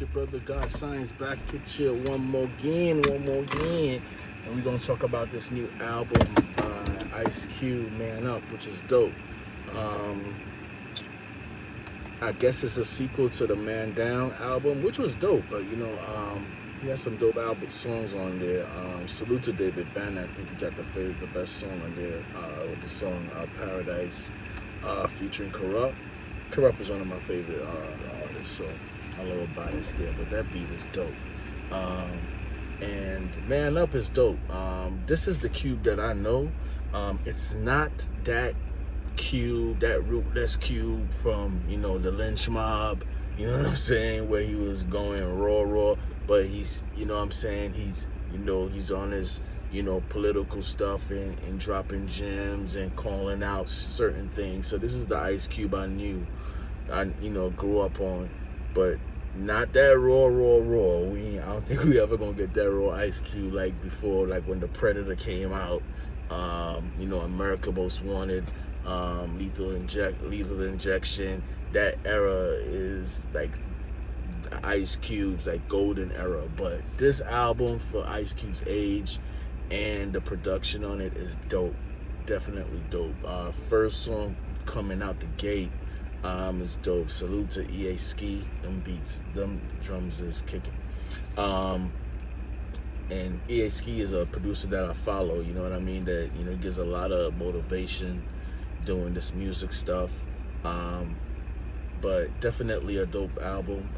your brother God Science back at you one more again. And we're gonna talk about this new album by Ice Cube, Man Up, which is dope. Um, I guess it's a sequel to the Man Down album, which was dope, but he has some dope album songs on there. Salute to David Banner. I think he got the best song on there with the song Paradise featuring Corrupt. Corrupt is one of my favorite artists, so a little biased there, but that beat is dope. And Man Up is dope. This is the Cube that I know. It's not that Cube, that rootless Cube from, the lynch mob, you know what I'm saying, where he was going raw, but he's, he's on his, political stuff and dropping gems and calling out certain things. So this is the Ice Cube I knew, grew up on, but not that raw. I don't think we ever gonna get that raw Ice Cube like before, like when the Predator came out, America Most Wanted, Lethal Injection. That era is like Ice Cube's like golden era. But this album for Ice Cube's age and the production on it is dope, definitely dope. First song coming out the gate is dope. Salute to EA Ski. Them beats, them drums is kicking. And EA Ski is a producer that I follow, you know what I mean, that gives a lot of motivation doing this music stuff. But definitely a dope album.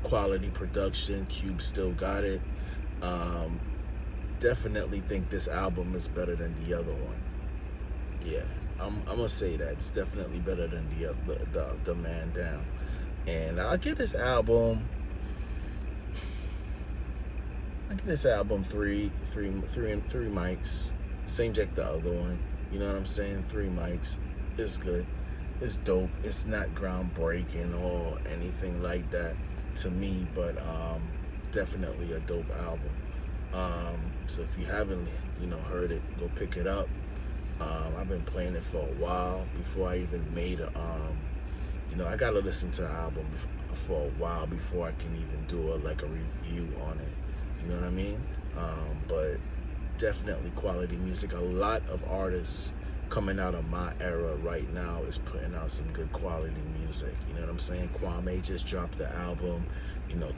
Quality production. Cube still got it. Definitely think this album is better than the other one. Yeah, I'm gonna say that it's definitely better than the Man Down. And I give this album three mics. Same like the other one. You know what I'm saying? 3 mics. It's good. It's dope. It's not groundbreaking or anything like that to me, but definitely a dope album. So if you haven't, heard it, go pick it up. I've been playing it for a while before I even made I gotta listen to the album for a while before I can even do a review on it. You know what I mean? But definitely quality music. A lot of artists coming out of my era right now is putting out some good quality music. You know what I'm saying? Kwame just dropped the album.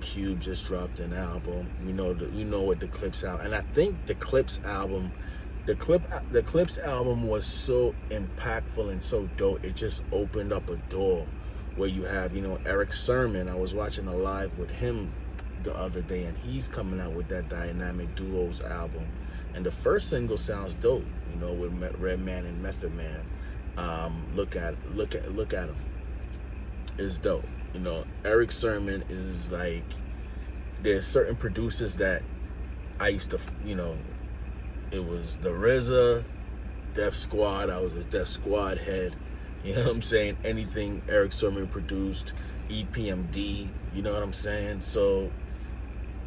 Cube just dropped an album. You know what the Clips out. And I think the Clips album was so impactful and so dope. It just opened up a door where you have, Eric Sermon. I was watching a live with him the other day, and he's coming out with that Dynamic Duos album. And the first single sounds dope, with Redman and Method Man. Look at him. It's dope. Eric Sermon is like, there's certain producers that I used to, it was the RZA, Def Squad. I was a Def Squad head. You know what I'm saying? Anything Eric Sermon produced, EPMD, you know what I'm saying? So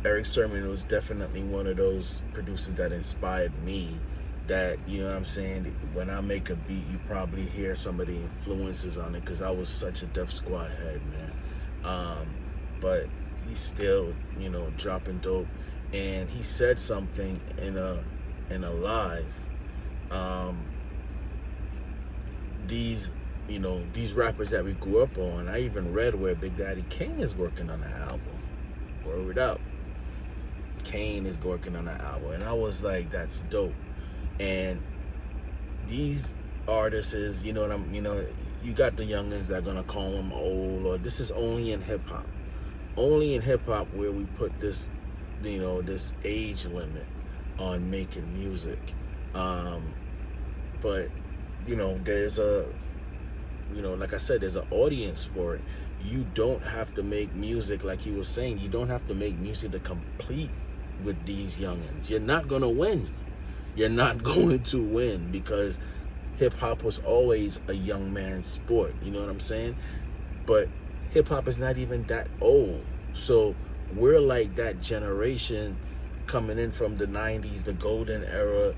Eric Sermon was definitely one of those producers that inspired me, that, you know what I'm saying, when I make a beat, you probably hear some of the influences on it, because I was such a Def Squad head, man. But he's still, dropping dope. And he said something in a live. These rappers that we grew up on, I even read where Big Daddy Kane is working on the album. Word up. Kane is working on the album. And I was like, that's dope. And these artists is, you got the youngins that are gonna call them old, or this is only in hip hop. Only in hip hop where we put this, this age limit on making music. But there's like I said, there's an audience for it. You don't have to make music, like he was saying, you don't have to make music to compete with these youngins. You're not gonna win. You're not going to win, because hip-hop was always a young man's sport, you know what I'm saying? But hip-hop is not even that old. So we're like that generation coming in from the 90s, the golden era,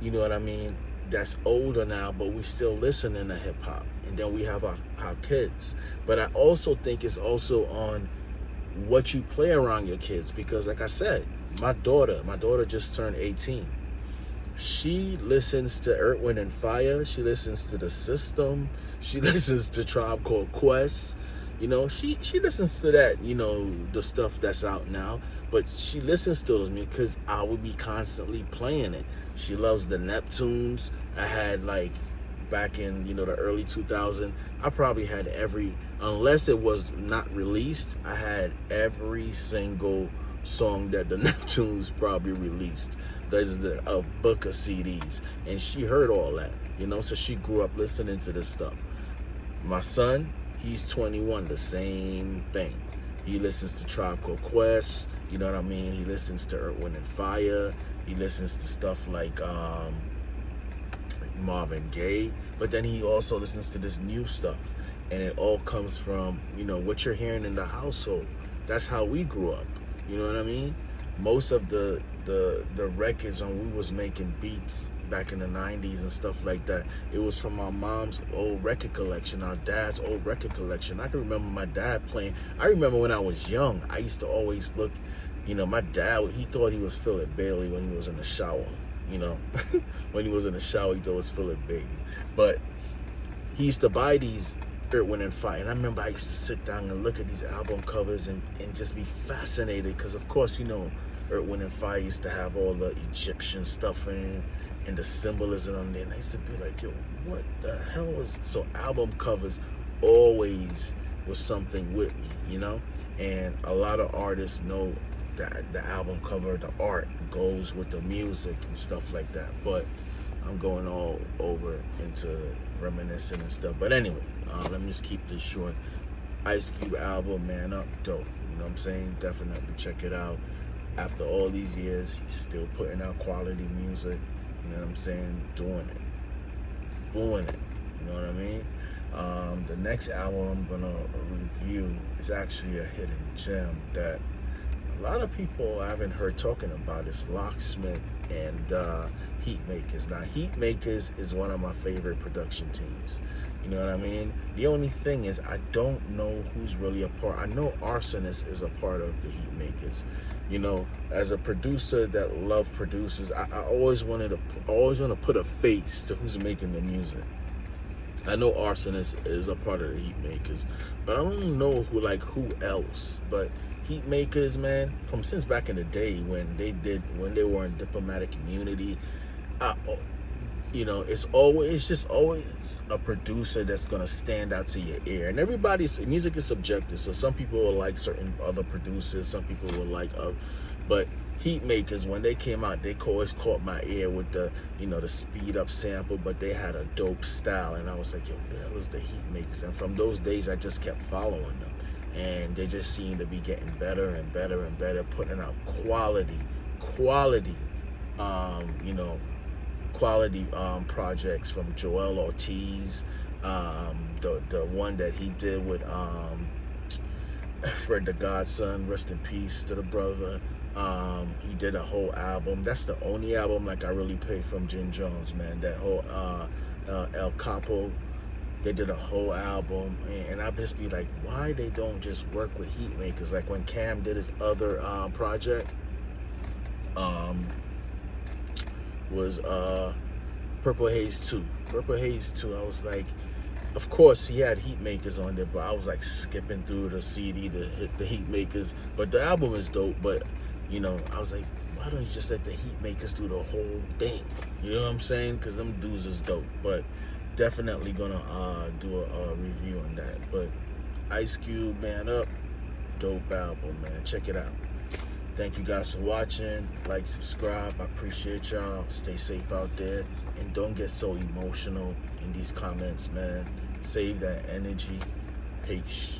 you know what I mean? That's older now, but we still listening to hip-hop. and then we have our kids. But I also think it's also on what you play around your kids, because like I said, my daughter just turned 18. She listens to Earth, Wind and Fire. She listens to The System. She listens to Tribe Called Quest. You know, she listens to that, you know, the stuff that's out now. But she listens to those music because I would be constantly playing it. She loves the Neptunes. I had like back in, you know, the early 2000s, I probably had every, unless it was not released, I had every single song that the Neptunes probably released. There's a book of CDs, and she heard all that, you know, so she grew up listening to this stuff. My son, he's 21, the same thing. He listens to Tribe Called Quest, you know what I mean? He listens to Earth, Wind and Fire. He listens to stuff like Marvin Gaye, but then he also listens to this new stuff, and it all comes from, you know, what you're hearing in the household. That's how we grew up, you know what I mean? Most of the records on we was making beats back in the 90s and stuff like that, it was from our mom's old record collection, our dad's old record collection. I can remember my dad playing. I remember when I was young, I used to always look, you know, my dad, he thought he was Philip Bailey when he was in the shower. You know, when he was in the shower, he thought it was Philip Bailey. But he used to buy these Earth, Wind and Fire. And I remember I used to sit down and look at these album covers and just be fascinated. Because, of course, you know, Earth, Wind and Fire used to have all the Egyptian stuff in and the symbolism on there. And I used to be like, yo, what the hell is... So album covers always was something with me, you know? And a lot of artists know that the album cover, the art goes with the music and stuff like that. But I'm going all over into reminiscing and stuff. But anyway, let me just keep this short. Ice Cube album, Man Up, dope. You know what I'm saying? Definitely check it out. After all these years, he's still putting out quality music. You know what I'm saying? Doing it. You know what I mean? The next album I'm gonna review is actually a hidden gem that a lot of people I haven't heard talking about. Is Locksmith and Heatmakerz. Now, Heatmakerz is one of my favorite production teams. You know what I mean? The only thing is I don't know who's really a part. I know Arsonist is a part of the Heatmakerz. You know, as a producer that love producers, I always want to put a face to who's making the music. I know Arsonist is a part of the Heatmakerz, but I don't know who else. But Heatmakerz, man, from since back in the day when they were in Diplomatic Immunity, you know, it's just always a producer that's gonna stand out to your ear. And everybody's music is subjective, so some people will like certain other producers, some people will like other, but Heatmakerz, when they came out, they always caught my ear with the, you know, the speed up sample, but they had a dope style, and I was like, yo, what the hell is the Heatmakerz? And from those days, I just kept following them, and they just seem to be getting better and better and better, putting out quality, you know, quality projects. From Joel Ortiz, the one that he did with Fred the Godson, rest in peace to the brother. He did a whole album. That's the only album like I really paid from Jim Jones, man. That whole El Capo, they did a whole album, and I just be like, why they don't just work with Heatmakerz? Like when Cam did his other project, was Purple Haze 2. Purple Haze 2, I was like, of course he had Heatmakerz on there, but I was like skipping through the CD to hit the Heatmakerz. But the album is dope, but you know, I was like, why don't you just let the Heatmakerz do the whole thing? You know what I'm saying? Because them dudes is dope. But definitely gonna do a review on that. But Ice Cube, Man Up, dope album, man. Check it out. Thank you guys for watching. Like, subscribe. I appreciate y'all. Stay safe out there. And don't get so emotional in these comments, man. Save that energy. Peace.